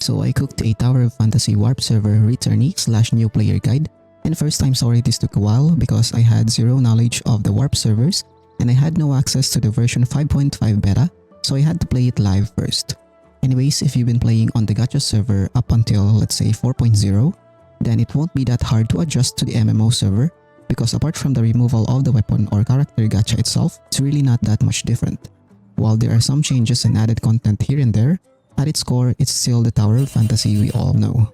So I cooked a Tower of Fantasy warp server returnee / new player guide, and first I'm sorry this took a while because I had zero knowledge of the warp servers and I had no access to the version 5.5 beta, so I had to play it live first. Anyways, if you've been playing on the gacha server up until let's say 4.0, then it won't be that hard to adjust to the MMO server because apart from the removal of the weapon or character gacha itself, it's really not that much different. While there are some changes and added content here and there, at its core, it's still the Tower of Fantasy we all know.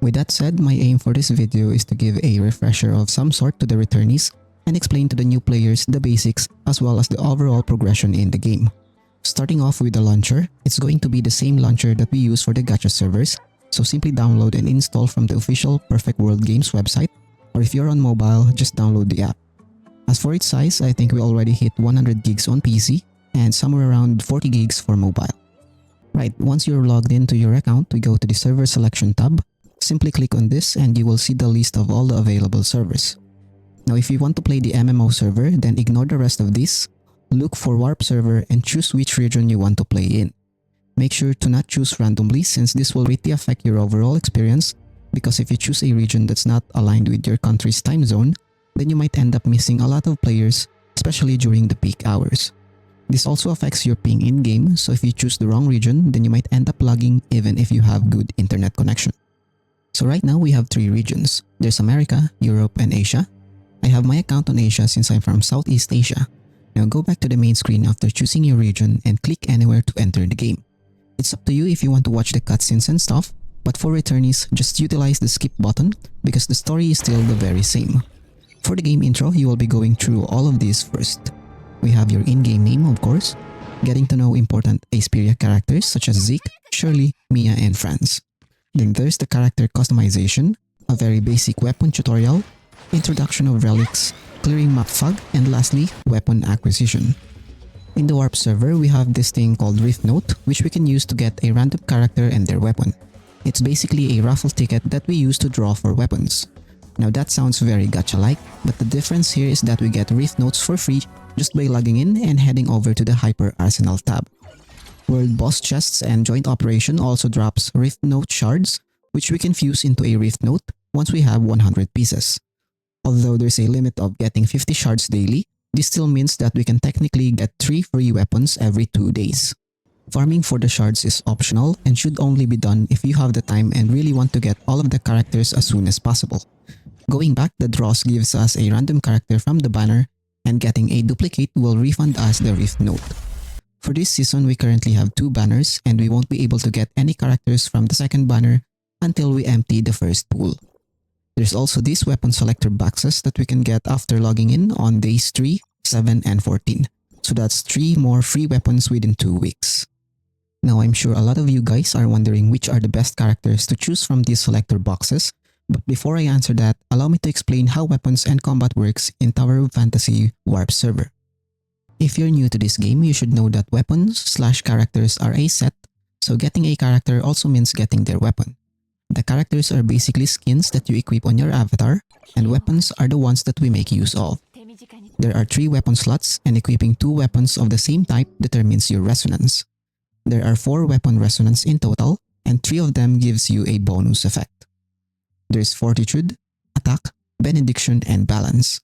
With that said, my aim for this video is to give a refresher of some sort to the returnees and explain to the new players the basics as well as the overall progression in the game. Starting off with the launcher, it's going to be the same launcher that we use for the gacha servers, so simply download and install from the official Perfect World Games website, or if you're on mobile, just download the app. As for its size, I think we already hit 100 gigs on PC and somewhere around 40 gigs for mobile. Right, once you're logged into your account, we go to the server selection tab. Simply click on this and you will see the list of all the available servers. Now if you want to play the MMO server, then ignore the rest of this. Look for warp server and choose which region you want to play in. Make sure to not choose randomly since this will greatly affect your overall experience, because if you choose a region that's not aligned with your country's time zone, then you might end up missing a lot of players, especially during the peak hours. This also affects your ping in-game, so if you choose the wrong region, then you might end up lagging even if you have good internet connection. So right now we have 3 regions. There's America, Europe, and Asia. I have my account on Asia since I'm from Southeast Asia. Now go back to the main screen after choosing your region and click anywhere to enter the game. It's up to you if you want to watch the cutscenes and stuff, but for returnees, just utilize the skip button because the story is still the very same. For the game intro, you will be going through all of these first. We have your in-game name, of course, getting to know important Aesperia characters such as Zeke, Shirley, Mia, and Franz. Then there's the character customization, a very basic weapon tutorial, introduction of relics, clearing map fog, and lastly, weapon acquisition. In the warp server, we have this thing called Rift Note, which we can use to get a random character and their weapon. It's basically a raffle ticket that we use to draw for weapons. Now that sounds very gacha-like, but the difference here is that we get Rift Notes for free just by logging in and heading over to the Hyper Arsenal tab. World Boss Chests and Joint Operation also drops Rift Note shards, which we can fuse into a Rift Note once we have 100 pieces. Although there's a limit of getting 50 shards daily, this still means that we can technically get 3 free weapons every 2 days. Farming for the shards is optional and should only be done if you have the time and really want to get all of the characters as soon as possible. Going back, the draws gives us a random character from the banner, and getting a duplicate will refund us the Rift Note. For this season, we currently have 2 banners and we won't be able to get any characters from the second banner until we empty the first pool. There's also these weapon selector boxes that we can get after logging in on days 3, 7, and 14. So that's 3 more free weapons within 2 weeks. Now I'm sure a lot of you guys are wondering which are the best characters to choose from these selector boxes, but before I answer that, allow me to explain how weapons and combat works in Tower of Fantasy Warp server. If you're new to this game, you should know that weapons / characters are a set, so getting a character also means getting their weapon. The characters are basically skins that you equip on your avatar, and weapons are the ones that we make use of. There are 3 weapon slots, and equipping 2 weapons of the same type determines your resonance. There are 4 weapon resonance in total, and 3 of them gives you a bonus effect. There's Fortitude, Attack, Benediction, and Balance.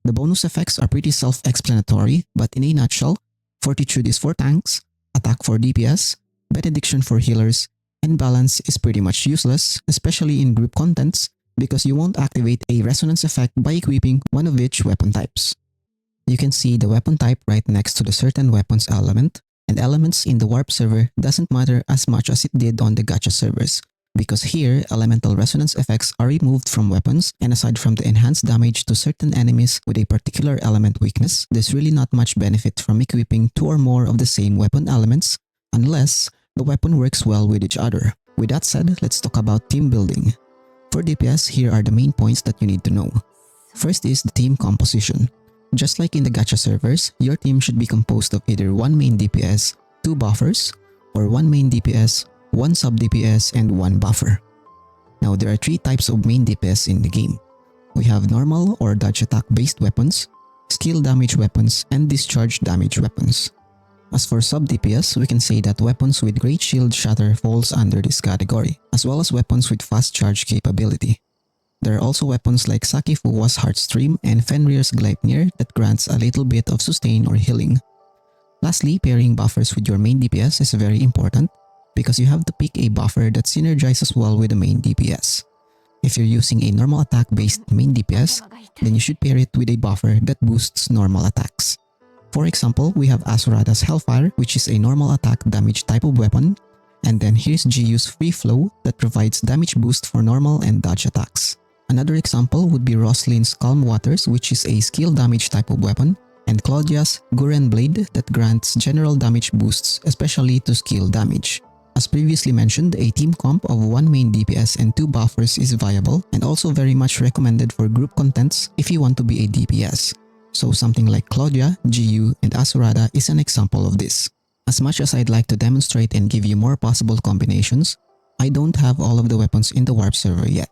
The bonus effects are pretty self-explanatory, but in a nutshell, Fortitude is for tanks, Attack for DPS, Benediction for healers, and Balance is pretty much useless, especially in group contents, because you won't activate a resonance effect by equipping one of each weapon types. You can see the weapon type right next to the certain weapons element, and elements in the warp server doesn't matter as much as it did on the gacha servers, because here elemental resonance effects are removed from weapons, and aside from the enhanced damage to certain enemies with a particular element weakness, there's really not much benefit from equipping 2 or more of the same weapon elements unless the weapon works well with each other. With that said, let's talk about team building. For DPS, here are the main points that you need to know. First is the team composition. Just like in the gacha servers, your team should be composed of either 1 main DPS, 2 buffers, or 1 main DPS, 1 sub DPS, and 1 buffer. Now there are 3 types of main DPS in the game. We have normal or dodge attack based weapons, skill damage weapons, and discharge damage weapons. As for sub-DPS, we can say that weapons with Great Shield Shatter falls under this category, as well as weapons with fast charge capability. There are also weapons like Sakifuwa's Heartstream and Fenrir's Gleipnir that grants a little bit of sustain or healing. Lastly, pairing buffers with your main DPS is very important because you have to pick a buffer that synergizes well with the main DPS. If you're using a normal attack based main DPS, then you should pair it with a buffer that boosts normal attacks. For example, we have Asurada's Hellfire, which is a normal attack damage type of weapon, and then here's Giyu's Free Flow that provides damage boost for normal and dodge attacks. Another example would be Roslyn's Calm Waters, which is a skill damage type of weapon, and Claudia's Guren Blade that grants general damage boosts, especially to skill damage. As previously mentioned, a team comp of 1 main DPS and 2 buffers is viable and also very much recommended for group contents if you want to be a DPS. So something like Claudia, Giyu, and Asurada is an example of this. As much as I'd like to demonstrate and give you more possible combinations, I don't have all of the weapons in the Warp server yet.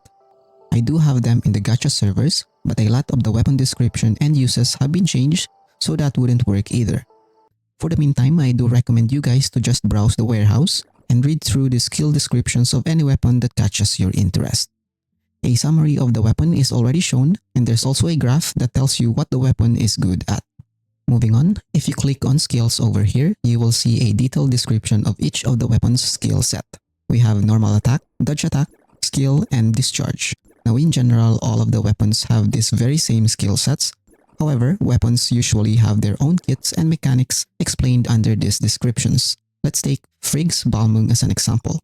I do have them in the gacha servers, but a lot of the weapon description and uses have been changed, so that wouldn't work either. For the meantime, I do recommend you guys to just browse the warehouse and read through the skill descriptions of any weapon that catches your interest. A summary of the weapon is already shown, and there's also a graph that tells you what the weapon is good at. Moving on, if you click on skills over here, you will see a detailed description of each of the weapon's skill set. We have normal attack, dodge attack, skill, and discharge. Now in general, all of the weapons have these very same skill sets. However, weapons usually have their own kits and mechanics explained under these descriptions. Let's take Frigg's Balmung as an example.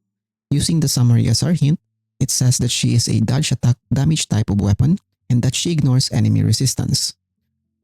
Using the summary as our hint, it says that she is a dodge attack damage type of weapon and that she ignores enemy resistance.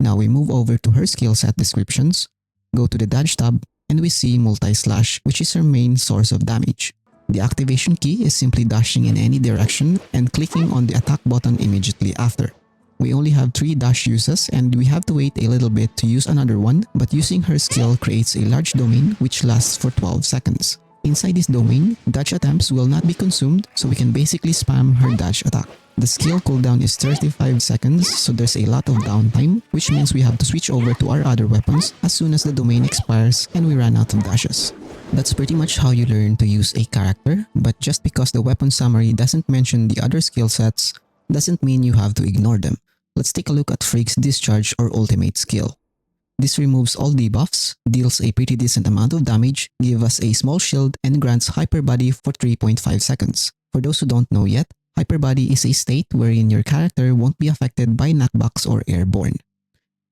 Now we move over to her skill set descriptions, go to the dodge tab, and we see multi-slash, which is her main source of damage. The activation key is simply dashing in any direction and clicking on the attack button immediately after. We only have 3 dash uses and we have to wait a little bit to use another one, but using her skill creates a large domain which lasts for 12 seconds. Inside this domain, dodge attempts will not be consumed, so we can basically spam her dodge attack. The skill cooldown is 35 seconds, so there's a lot of downtime, which means we have to switch over to our other weapons as soon as the domain expires and we run out of dashes. That's pretty much how you learn to use a character, but just because the weapon summary doesn't mention the other skill sets, doesn't mean you have to ignore them. Let's take a look at Frigg's Discharge or Ultimate skill. This removes all debuffs, deals a pretty decent amount of damage, gives us a small shield, and grants Hyper Body for 3.5 seconds. For those who don't know yet, Hyper Body is a state wherein your character won't be affected by knockbacks or airborne.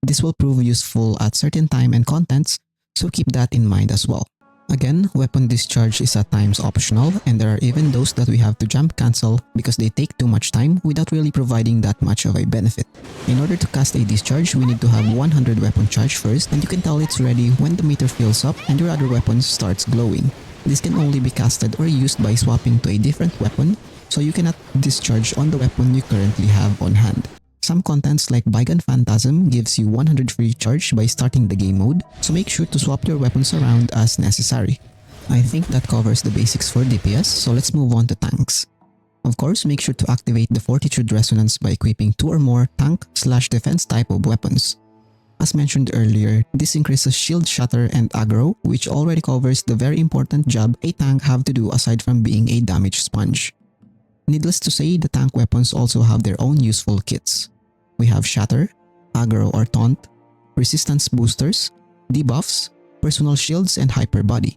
This will prove useful at certain time and contents, so keep that in mind as well. Again, weapon discharge is at times optional, and there are even those that we have to jump cancel because they take too much time without really providing that much of a benefit. In order to cast a discharge, we need to have 100 weapon charge first, and you can tell it's ready when the meter fills up and your other weapon starts glowing. This can only be casted or used by swapping to a different weapon, so you cannot discharge on the weapon you currently have on hand. Some contents like Bygone Phantasm gives you 100 free charge by starting the game mode, so make sure to swap your weapons around as necessary. I think that covers the basics for DPS, so let's move on to tanks. Of course, make sure to activate the Fortitude Resonance by equipping 2 or more tank/defense type of weapons. As mentioned earlier, this increases shield shatter and aggro, which already covers the very important job a tank have to do aside from being a damage sponge. Needless to say, the tank weapons also have their own useful kits. We have Shatter, Aggro or Taunt, Resistance Boosters, Debuffs, Personal Shields, and Hyper Body.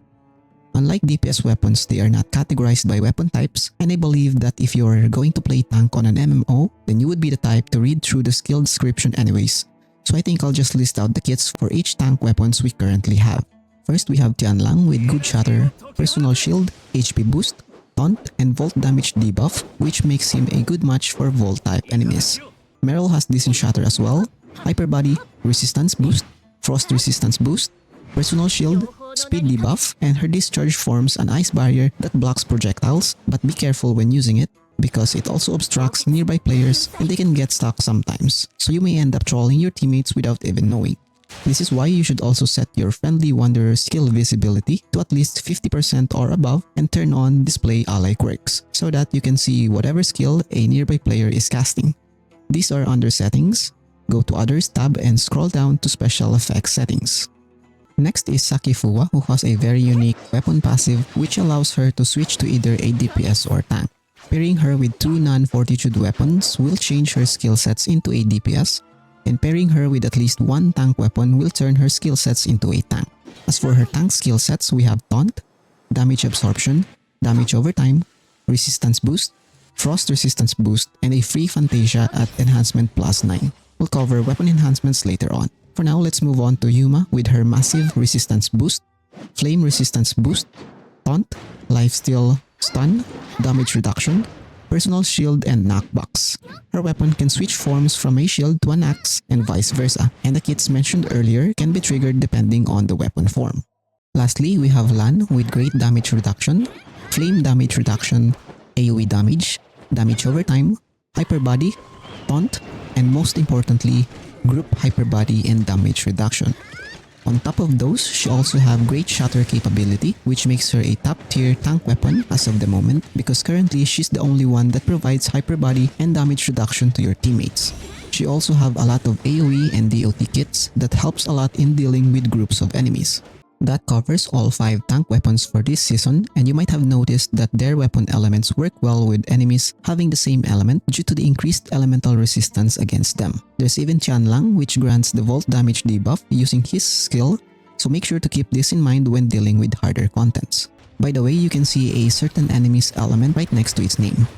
Unlike DPS weapons, they are not categorized by weapon types, and I believe that if you're going to play tank on an MMO, then you would be the type to read through the skill description anyways, so I think I'll just list out the kits for each tank weapons we currently have. First, we have Tianlang with good Shatter, Personal Shield, HP Boost, Taunt, and Volt Damage debuff, which makes him a good match for Volt type enemies. Meryl has decent Shatter as well, Hyper Body, Resistance Boost, Frost Resistance Boost, Personal Shield, Speed debuff, and her discharge forms an ice barrier that blocks projectiles, but be careful when using it because it also obstructs nearby players and they can get stuck sometimes, so you may end up trolling your teammates without even knowing. This is why you should also set your Friendly Wanderer skill visibility to at least 50% or above and turn on Display Ally Quirks so that you can see whatever skill a nearby player is casting. These are under Settings. Go to Others tab and scroll down to Special Effects Settings. Next is Saki Fuwa, who has a very unique weapon passive which allows her to switch to either a DPS or tank. Pairing her with two non-Fortitude weapons will change her skill sets into a DPS, and pairing her with at least one tank weapon will turn her skill sets into a tank. As for her tank skill sets, we have Taunt, Damage Absorption, Damage Over Time, Resistance Boost, Frost Resistance Boost, and a free Fantasia at Enhancement plus 9. We'll cover weapon enhancements later on. For now, let's move on to Yuma with her massive Resistance Boost, Flame Resistance Boost, Taunt, Lifesteal, Stun, Damage Reduction, Personal Shield, and Knockbox. Her weapon can switch forms from a shield to an axe and vice versa, and the kits mentioned earlier can be triggered depending on the weapon form. Lastly, we have Lan with great damage reduction, flame damage reduction, AoE damage, damage over time, hyper body, taunt, and most importantly, group hyper body and damage reduction. On top of those, she also have great shatter capability, which makes her a top tier tank weapon as of the moment because currently she's the only one that provides hyper body and damage reduction to your teammates. She also have a lot of AoE and DOT kits that helps a lot in dealing with groups of enemies. That covers all 5 tank weapons for this season, and you might have noticed that their weapon elements work well with enemies having the same element due to the increased elemental resistance against them. There's even Tianlang, which grants the volt damage debuff using his skill, so make sure to keep this in mind when dealing with harder contents. By the way, you can see a certain enemy's element right next to its name.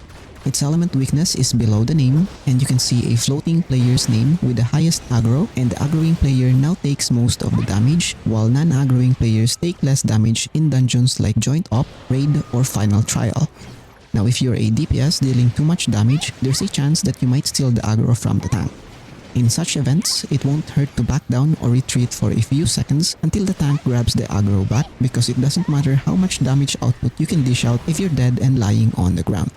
Its element weakness is below the name, and you can see a floating player's name with the highest aggro, and the aggroing player now takes most of the damage, while non-aggroing players take less damage in dungeons like Joint Op, Raid, or Final Trial. Now if you're a DPS dealing too much damage, there's a chance that you might steal the aggro from the tank. In such events, it won't hurt to back down or retreat for a few seconds until the tank grabs the aggro back, because it doesn't matter how much damage output you can dish out if you're dead and lying on the ground.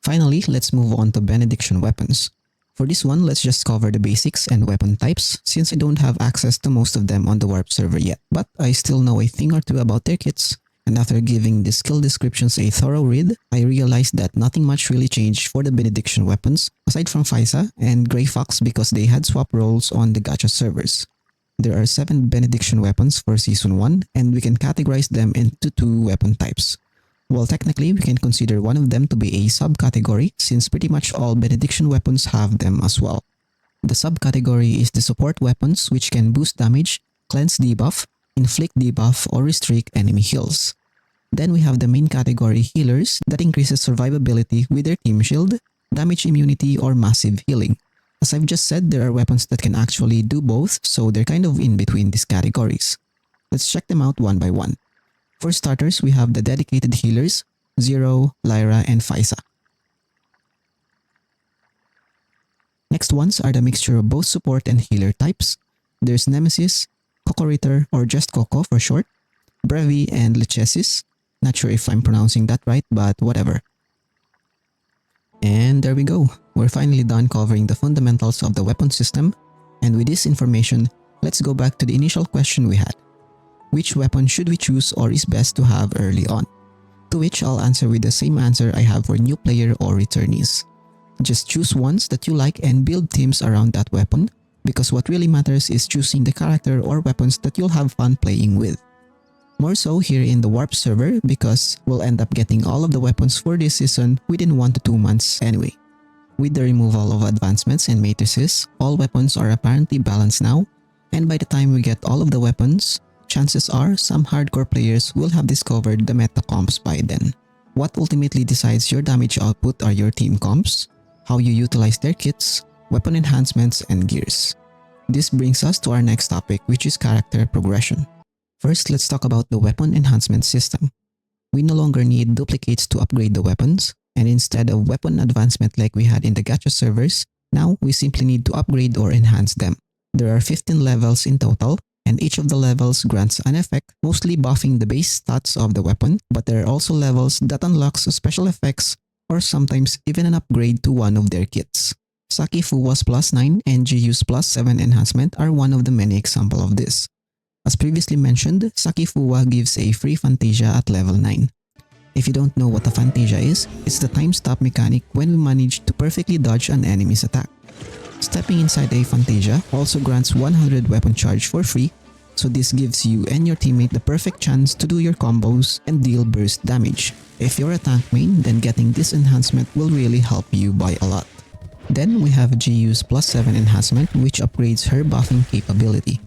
Finally, let's move on to Benediction weapons. For this one, let's just cover the basics and weapon types since I don't have access to most of them on the Warp server yet, but I still know a thing or two about their kits, and after giving the skill descriptions a thorough read, I realized that nothing much really changed for the Benediction weapons aside from Faisa and Grey Fox because they had swap roles on the gacha servers. There are 7 Benediction weapons for Season 1 and we can categorize them into 2 weapon types. Well, technically, we can consider one of them to be a subcategory since pretty much all Benediction weapons have them as well. The subcategory is the support weapons which can boost damage, cleanse debuff, inflict debuff, or restrict enemy heals. Then we have the main category healers that increases survivability with their team shield, damage immunity, or massive healing. As I've just said, there are weapons that can actually do both, so they're kind of in between these categories. Let's check them out one by one. For starters, we have the dedicated healers, Zero, Lyra, and Faisa. Next ones are the mixture of both support and healer types. There's Nemesis, Cocoritter, or just Coco for short, Brevi, and Lechesis. Not sure if I'm pronouncing that right, but whatever. And there we go. We're finally done covering the fundamentals of the weapon system, and with this information, let's go back to the initial question we had. Which weapon should we choose or is best to have early on? To which I'll answer with the same answer I have for new player or returnees. Just choose ones that you like and build teams around that weapon, because what really matters is choosing the character or weapons that you'll have fun playing with. More so here in the Warp server because we'll end up getting all of the weapons for this season within 1 to 2 months anyway. With the removal of advancements and matrices, all weapons are apparently balanced now, and by the time we get all of the weapons, chances are some hardcore players will have discovered the meta comps by then. What ultimately decides your damage output are your team comps, how you utilize their kits, weapon enhancements, and gears. This brings us to our next topic, which is character progression. First, let's talk about the weapon enhancement system. We no longer need duplicates to upgrade the weapons, and instead of weapon advancement like we had in the gacha servers, now we simply need to upgrade or enhance them. There are 15 levels in total, and each of the levels grants an effect, mostly buffing the base stats of the weapon, but there are also levels that unlocks special effects or sometimes even an upgrade to one of their kits. Saki Fuwa's +9 and GU's +7 enhancement are one of the many examples of this. As previously mentioned, Saki Fuwa gives a free Fantasia at level 9. If you don't know what a Fantasia is, it's the time stop mechanic when we manage to perfectly dodge an enemy's attack. Stepping inside a Fantasia also grants 100 weapon charge for free, So this gives you and your teammate the perfect chance to do your combos and deal burst damage. If you're a tank main, then getting this enhancement will really help you by a lot. Then we have GU's +7 enhancement, which upgrades her buffing capability.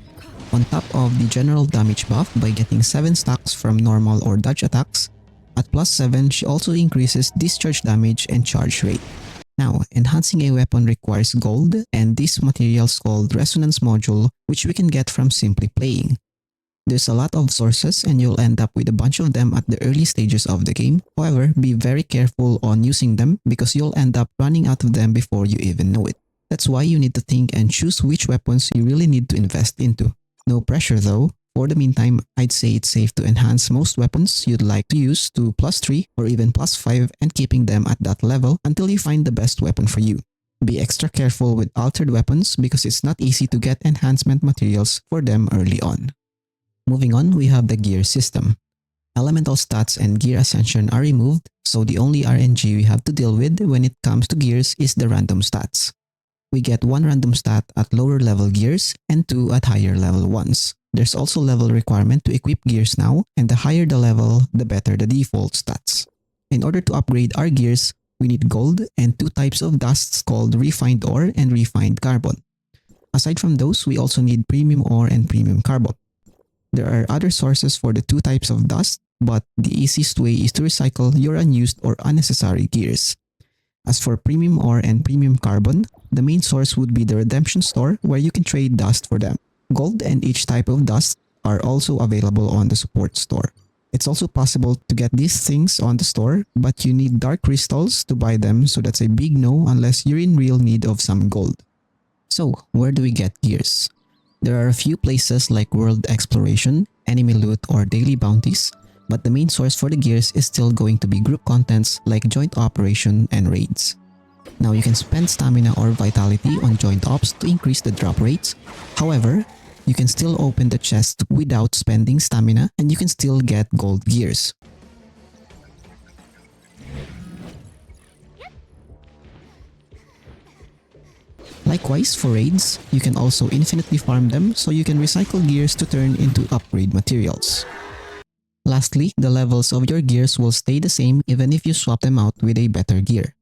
On top of the general damage buff by getting 7 stacks from normal or dodge attacks, at +7 she also increases discharge damage and charge rate. Now, enhancing a weapon requires gold, and this material is called Resonance Module, which we can get from simply playing. There's a lot of sources and you'll end up with a bunch of them at the early stages of the game. However, be very careful on using them because you'll end up running out of them before you even know it. That's why you need to think and choose which weapons you really need to invest into. No pressure though. For the meantime, I'd say it's safe to enhance most weapons you'd like to use to +3 or even +5 and keeping them at that level until you find the best weapon for you. Be extra careful with altered weapons because it's not easy to get enhancement materials for them early on. Moving on, we have the gear system. Elemental stats and gear ascension are removed, so the only RNG we have to deal with when it comes to gears is the random stats. We get 1 random stat at lower level gears and 2 at higher level ones. There's also level requirement to equip gears now, and the higher the level, the better the default stats. In order to upgrade our gears, we need gold and 2 types of dusts called refined ore and refined carbon. Aside from those, we also need premium ore and premium carbon. There are other sources for the 2 types of dust, but the easiest way is to recycle your unused or unnecessary gears. As for premium ore and premium carbon, the main source would be the redemption store where you can trade dust for them. Gold and each type of dust are also available on the support store. It's also possible to get these things on the store, but you need dark crystals to buy them, so that's a big no unless you're in real need of some gold. So, where do we get gears? There are a few places like world exploration, enemy loot, or daily bounties, but the main source for the gears is still going to be group contents like joint operation and raids. Now you can spend stamina or vitality on joint ops to increase the drop rates. However, you can still open the chest without spending stamina and you can still get gold gears. Likewise, for raids, you can also infinitely farm them so you can recycle gears to turn into upgrade materials. Lastly, the levels of your gears will stay the same even if you swap them out with a better gear.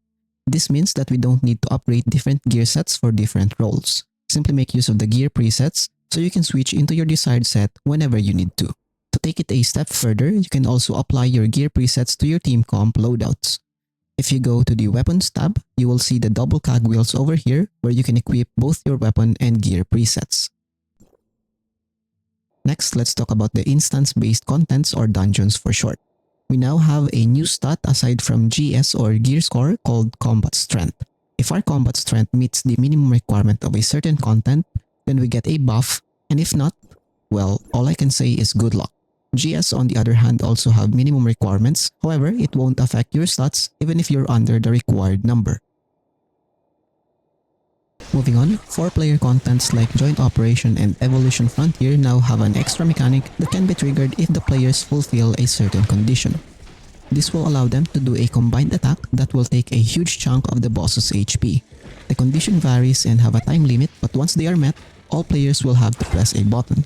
This means that we don't need to upgrade different gear sets for different roles. Simply make use of the gear presets so you can switch into your desired set whenever you need to. To take it a step further, you can also apply your gear presets to your team comp loadouts. If you go to the Weapons tab, you will see the double cogwheels over here where you can equip both your weapon and gear presets. Next, let's talk about the instance-based contents or dungeons for short. We now have a new stat aside from GS or gear score called combat strength. If our combat strength meets the minimum requirement of a certain content, then we get a buff, and if not, well, all I can say is good luck. GS on the other hand also have minimum requirements, however, it won't affect your stats even if you're under the required number. Moving on, 4-player contents like Joint Operation and Evolution Frontier now have an extra mechanic that can be triggered if the players fulfill a certain condition. This will allow them to do a combined attack that will take a huge chunk of the boss's HP. The condition varies and have a time limit, but once they are met, all players will have to press a button.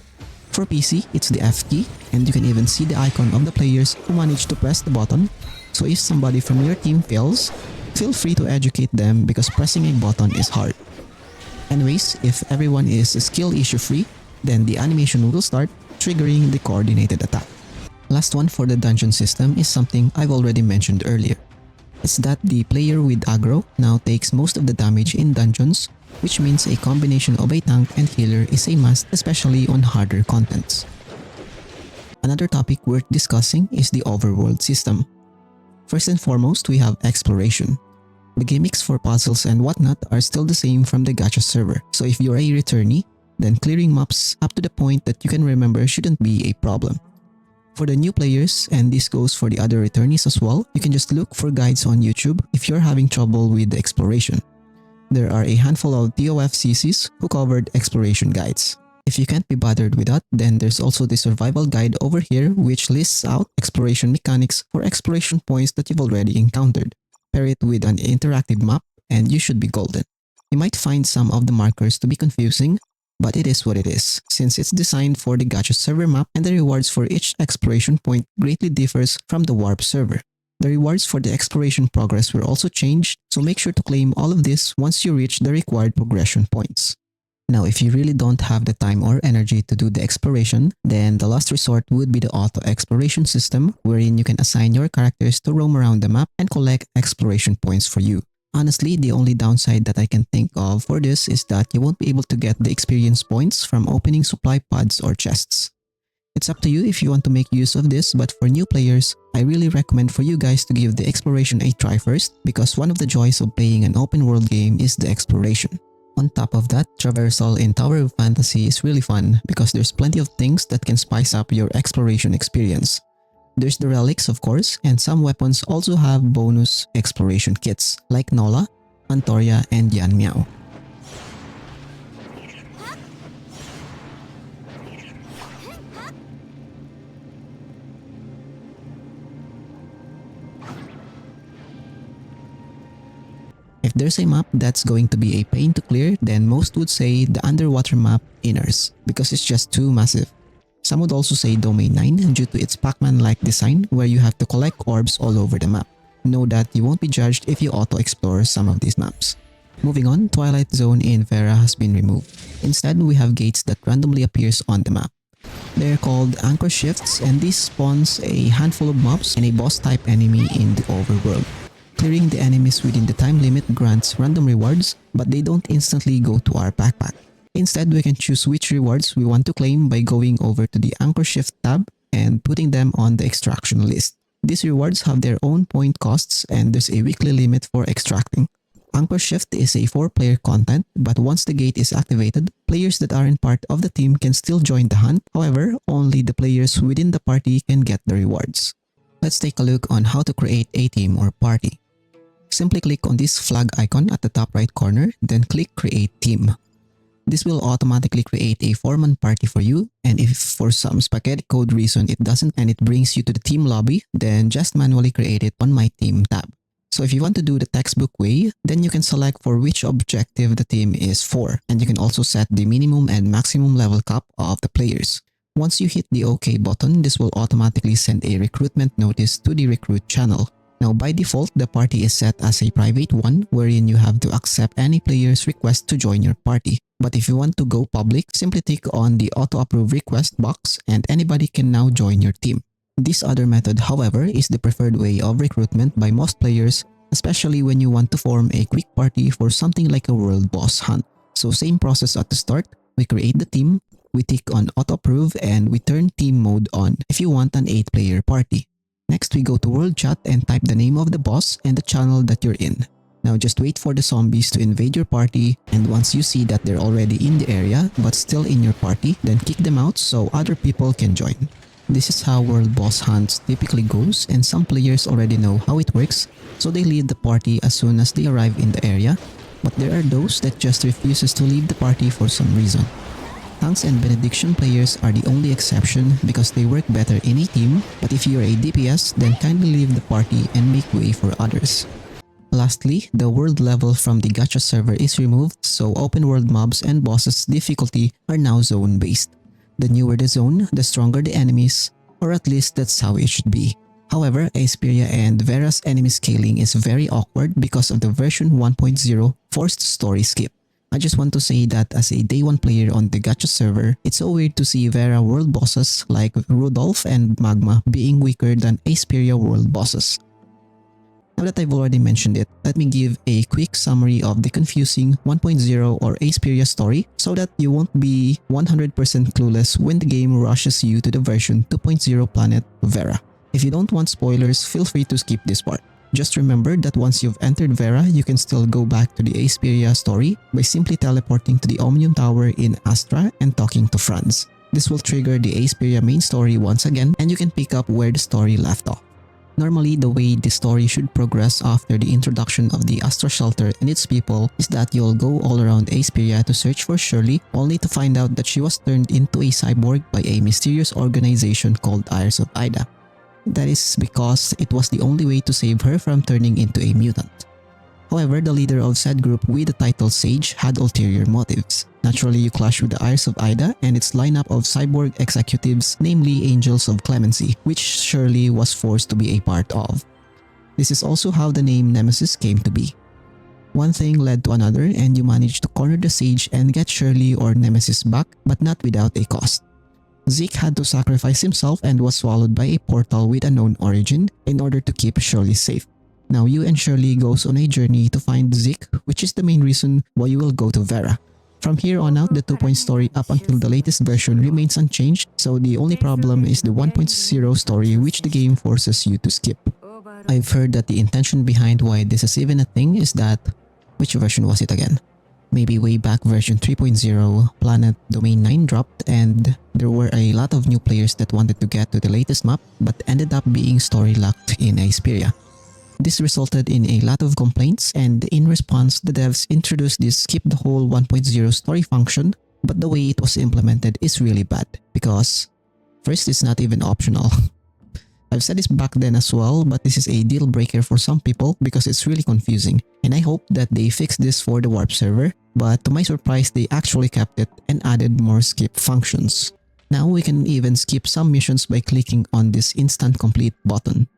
For PC, it's the F key, and you can even see the icon of the players who manage to press the button, so if somebody from your team fails, feel free to educate them because pressing a button is hard. Anyways, if everyone is skill issue free, then the animation will start, triggering the coordinated attack. Last one for the dungeon system is something I've already mentioned earlier. It's that the player with aggro now takes most of the damage in dungeons, which means a combination of a tank and healer is a must, especially on harder contents. Another topic worth discussing is the Overworld system. First and foremost, we have exploration. The gimmicks for puzzles and whatnot are still the same from the gacha server, so if you're a returnee, then clearing maps up to the point that you can remember shouldn't be a problem. For the new players, and this goes for the other returnees as well, you can just look for guides on YouTube if you're having trouble with the exploration. There are a handful of TOF CCs who covered exploration guides. If you can't be bothered with that, then there's also the survival guide over here which lists out exploration mechanics for exploration points that you've already encountered. Pair it with an interactive map and you should be golden. You might find some of the markers to be confusing, But it is what it is, since it's designed for the gacha server map and the rewards for each exploration point greatly differs from the warp server. The rewards for the exploration progress were also changed, so make sure to claim all of this once you reach the required progression points. Now, if you really don't have the time or energy to do the exploration, then the last resort would be the auto exploration system, wherein you can assign your characters to roam around the map and collect exploration points for you. Honestly, the only downside that I can think of for this is that you won't be able to get the experience points from opening supply pods or chests. It's up to you if you want to make use of this, but for new players, I really recommend for you guys to give the exploration a try first, because one of the joys of playing an open world game is the exploration. On top of that, traversal in Tower of Fantasy is really fun because there's plenty of things that can spice up your exploration experience. There's the relics, of course, and some weapons also have bonus exploration kits like Nola, Antoria, and Yan Miao. If there's a map that's going to be a pain to clear, then most would say the underwater map Inners, because it's just too massive. Some would also say Domain 9 due to its Pac-Man-like design where you have to collect orbs all over the map. Know that you won't be judged if you auto-explore some of these maps. Moving on, Twilight Zone in Vera has been removed. Instead, we have gates that randomly appears on the map. They're called Anchor Shifts, and this spawns a handful of mobs and a boss-type enemy in the overworld. Clearing the enemies within the time limit grants random rewards, but they don't instantly go to our backpack. Instead, we can choose which rewards we want to claim by going over to the Anchor Shift tab and putting them on the extraction list. These rewards have their own point costs and there's a weekly limit for extracting. Anchor Shift is a 4-player content, but once the gate is activated, players that aren't part of the team can still join the hunt. However, only the players within the party can get the rewards. Let's take a look on how to create a team or party. Simply click on this flag icon at the top right corner, then click Create Team. This will automatically create a 4-man party for you, and if for some spaghetti code reason it doesn't and it brings you to the team lobby, then just manually create it on My Team tab. So if you want to do the textbook way, then you can select for which objective the team is for, and you can also set the minimum and maximum level cap of the players. Once you hit the OK button, this will automatically send a recruitment notice to the recruit channel. Now by default, the party is set as a private one wherein you have to accept any player's request to join your party. But if you want to go public, simply click on the auto-approve request box and anybody can now join your team. This other method, however, is the preferred way of recruitment by most players, especially when you want to form a quick party for something like a world boss hunt. So same process at the start, we create the team, we tick on auto-approve and we turn team mode on if you want an 8-player party. Next, we go to World Chat and type the name of the boss and the channel that you're in. Now just wait for the zombies to invade your party, and once you see that they're already in the area but still in your party, then kick them out so other people can join. This is how World Boss Hunts typically goes, and some players already know how it works, so they leave the party as soon as they arrive in the area, but there are those that just refuses to leave the party for some reason. Tanks and Benediction players are the only exception because they work better in a team, but if you're a DPS, then kindly leave the party and make way for others. Lastly, the world level from the gacha server is removed, so open world mobs and bosses difficulty are now zone based. The newer the zone, the stronger the enemies, or at least that's how it should be. However, Aesperia and Vera's enemy scaling is very awkward because of the version 1.0 forced story skip. I just want to say that as a day 1 player on the gacha server, it's so weird to see Vera world bosses like Rudolph and Magma being weaker than Aesperia world bosses. Now that I've already mentioned it, let me give a quick summary of the confusing 1.0 or Aesperia story so that you won't be 100% clueless when the game rushes you to the version 2.0 planet Vera. If you don't want spoilers, feel free to skip this part. Just remember that once you've entered Vera, you can still go back to the Aesperia story by simply teleporting to the Omnium Tower in Astra and talking to Franz. This will trigger the Aesperia main story once again, and you can pick up where the story left off. Normally, the way the story should progress after the introduction of the Astra Shelter and its people is that you'll go all around Aesperia to search for Shirley, only to find out that she was turned into a cyborg by a mysterious organization called Eyes of Ida. That is because it was the only way to save her from turning into a mutant. However, the leader of said group with the title Sage had ulterior motives. Naturally, you clash with the Eyes of Ida and its lineup of cyborg executives, namely Angels of Clemency, which Shirley was forced to be a part of. This is also how the name Nemesis came to be. One thing led to another and you managed to corner the Sage and get Shirley or Nemesis back, but not without a cost. Zeke had to sacrifice himself and was swallowed by a portal with a known origin in order to keep Shirley safe. Now you and Shirley goes on a journey to find Zeke, which is the main reason why you will go to Vera. From here on out, the 2-point story up until the latest version remains unchanged, so the only problem is the 1.0 story which the game forces you to skip. I've heard that the intention behind why this is even a thing is that… which version was it again? Maybe way back version 3.0, Planet Domain 9 dropped and there were a lot of new players that wanted to get to the latest map but ended up being story locked in Aesperia. This resulted in a lot of complaints and in response the devs introduced this skip the whole 1.0 story function, but the way it was implemented is really bad because first, it's not even optional. I've said this back then as well, but this is a deal breaker for some people because it's really confusing and I hope that they fix this for the warp server, but to my surprise they actually kept it and added more skip functions. Now we can even skip some missions by clicking on this instant complete button.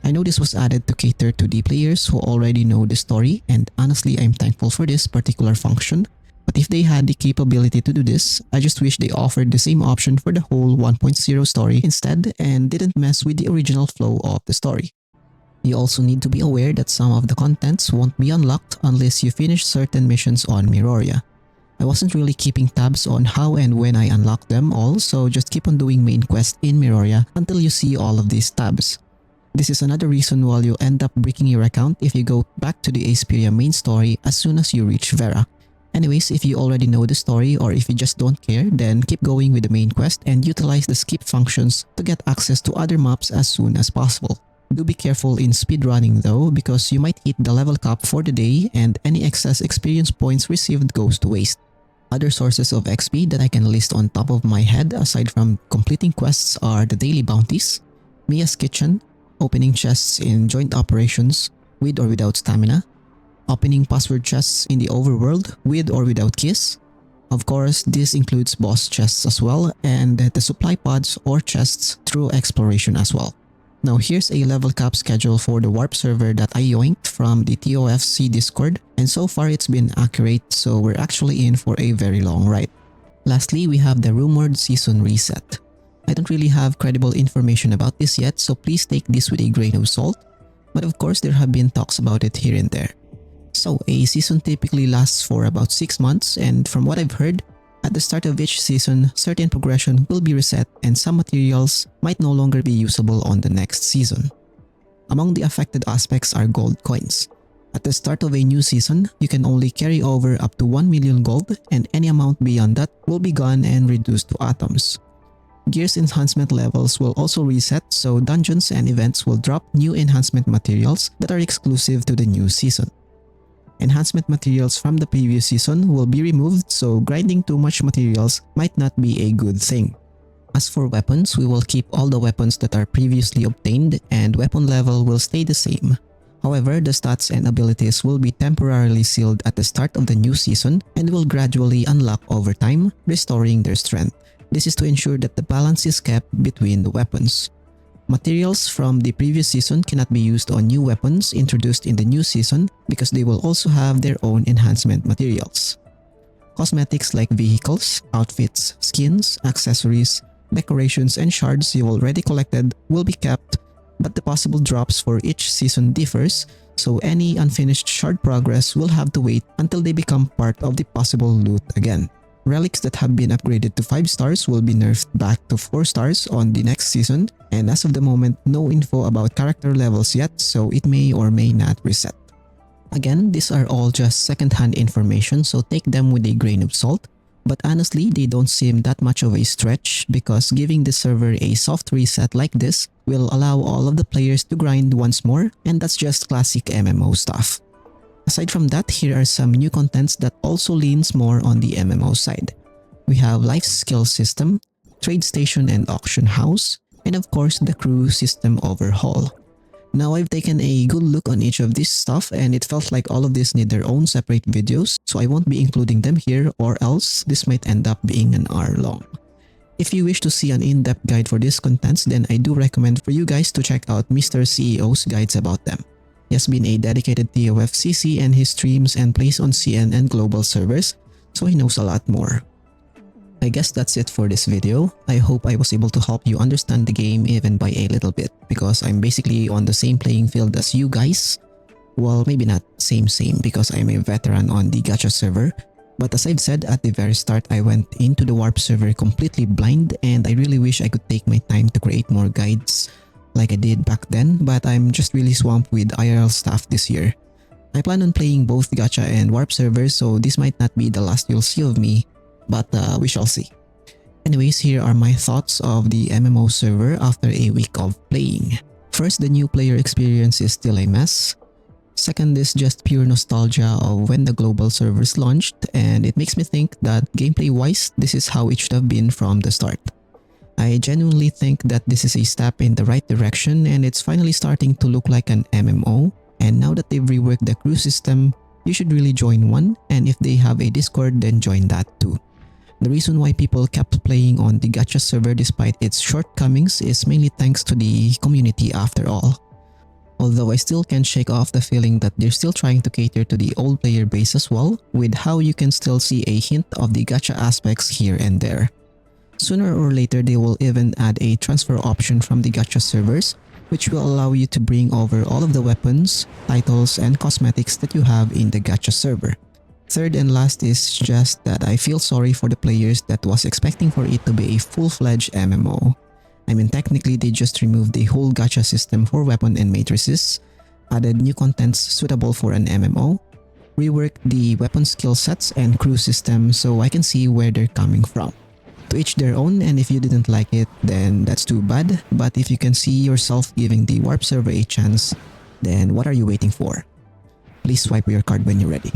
I know this was added to cater to the players who already know the story and honestly I'm thankful for this particular function, but if they had the capability to do this, I just wish they offered the same option for the whole 1.0 story instead and didn't mess with the original flow of the story. You also need to be aware that some of the contents won't be unlocked unless you finish certain missions on Miroria. I wasn't really keeping tabs on how and when I unlocked them all, so just keep on doing main quest in Miroria until you see all of these tabs. This is another reason why you'll end up breaking your account if you go back to the Aesperia main story as soon as you reach Vera. Anyways, if you already know the story or if you just don't care, then keep going with the main quest and utilize the skip functions to get access to other maps as soon as possible. Do be careful in speedrunning though because you might hit the level cap for the day and any excess experience points received goes to waste. Other sources of XP that I can list on top of my head aside from completing quests are the daily bounties, Mia's Kitchen, opening chests in joint operations with or without stamina, opening password chests in the overworld with or without keys. Of course, this includes boss chests as well and the supply pods or chests through exploration as well. Now here's a level cap schedule for the warp server that I yoinked from the TOFC Discord and so far it's been accurate, so we're actually in for a very long ride. Lastly, we have the rumored season reset. I don't really have credible information about this yet, so please take this with a grain of salt, but of course there have been talks about it here and there. So a season typically lasts for about 6 months and from what I've heard, at the start of each season, certain progression will be reset and some materials might no longer be usable on the next season. Among the affected aspects are gold coins. At the start of a new season, you can only carry over up to 1 million gold and any amount beyond that will be gone and reduced to atoms. Gear's enhancement levels will also reset, so dungeons and events will drop new enhancement materials that are exclusive to the new season. Enhancement materials from the previous season will be removed, so grinding too much materials might not be a good thing. As for weapons, we will keep all the weapons that are previously obtained and weapon level will stay the same. However, the stats and abilities will be temporarily sealed at the start of the new season and will gradually unlock over time, restoring their strength. This is to ensure that the balance is kept between the weapons. Materials from the previous season cannot be used on new weapons introduced in the new season because they will also have their own enhancement materials. Cosmetics like vehicles, outfits, skins, accessories, decorations, and shards you already collected will be kept, but the possible drops for each season differs, so any unfinished shard progress will have to wait until they become part of the possible loot again. Relics that have been upgraded to 5 stars will be nerfed back to 4 stars on the next season, and as of the moment, no info about character levels yet, so it may or may not reset. Again, these are all just second-hand information, so take them with a grain of salt, but honestly, they don't seem that much of a stretch because giving the server a soft reset like this will allow all of the players to grind once more, and that's just classic MMO stuff. Aside from that, here are some new contents that also leans more on the MMO side. We have Life Skill System, Trade Station and Auction House, and of course the Crew System Overhaul. Now I've taken a good look on each of this stuff and it felt like all of these need their own separate videos, so I won't be including them here or else this might end up being an hour long. If you wish to see an in-depth guide for these contents, then I do recommend for you guys to check out Mr. CEO's guides about them. He has been a dedicated TOF CC and he streams and plays on CN and global servers, so he knows a lot more. I guess that's it for this video. I hope I was able to help you understand the game even by a little bit because I'm basically on the same playing field as you guys. Well, maybe not same because I'm a veteran on the gacha server. But as I've said at the very start, I went into the warp server completely blind and I really wish I could take my time to create more guides like I did back then, but I'm just really swamped with IRL stuff this year. I plan on playing both gacha and warp servers, so this might not be the last you'll see of me, but we shall see. Anyways, here are my thoughts of the MMO server after a week of playing. First, the new player experience is still a mess. Second is just pure nostalgia of when the global servers launched, and it makes me think that gameplay-wise, this is how it should have been from the start. I genuinely think that this is a step in the right direction and it's finally starting to look like an MMO, and now that they've reworked the crew system, you should really join one, and if they have a Discord, then join that too. The reason why people kept playing on the gacha server despite its shortcomings is mainly thanks to the community after all. Although I still can't shake off the feeling that they're still trying to cater to the old player base as well, with how you can still see a hint of the gacha aspects here and there. Sooner or later they will even add a transfer option from the gacha servers, which will allow you to bring over all of the weapons, titles, and cosmetics that you have in the gacha server. Third and last is just that I feel sorry for the players that was expecting for it to be a full-fledged MMO. I mean, technically they just removed the whole gacha system for weapon and matrices, added new contents suitable for an MMO, reworked the weapon skill sets and crew system, so I can see where they're coming from. To each their own, and if you didn't like it, then that's too bad, but if you can see yourself giving the warp server a chance, then what are you waiting for? Please swipe your card when you're ready.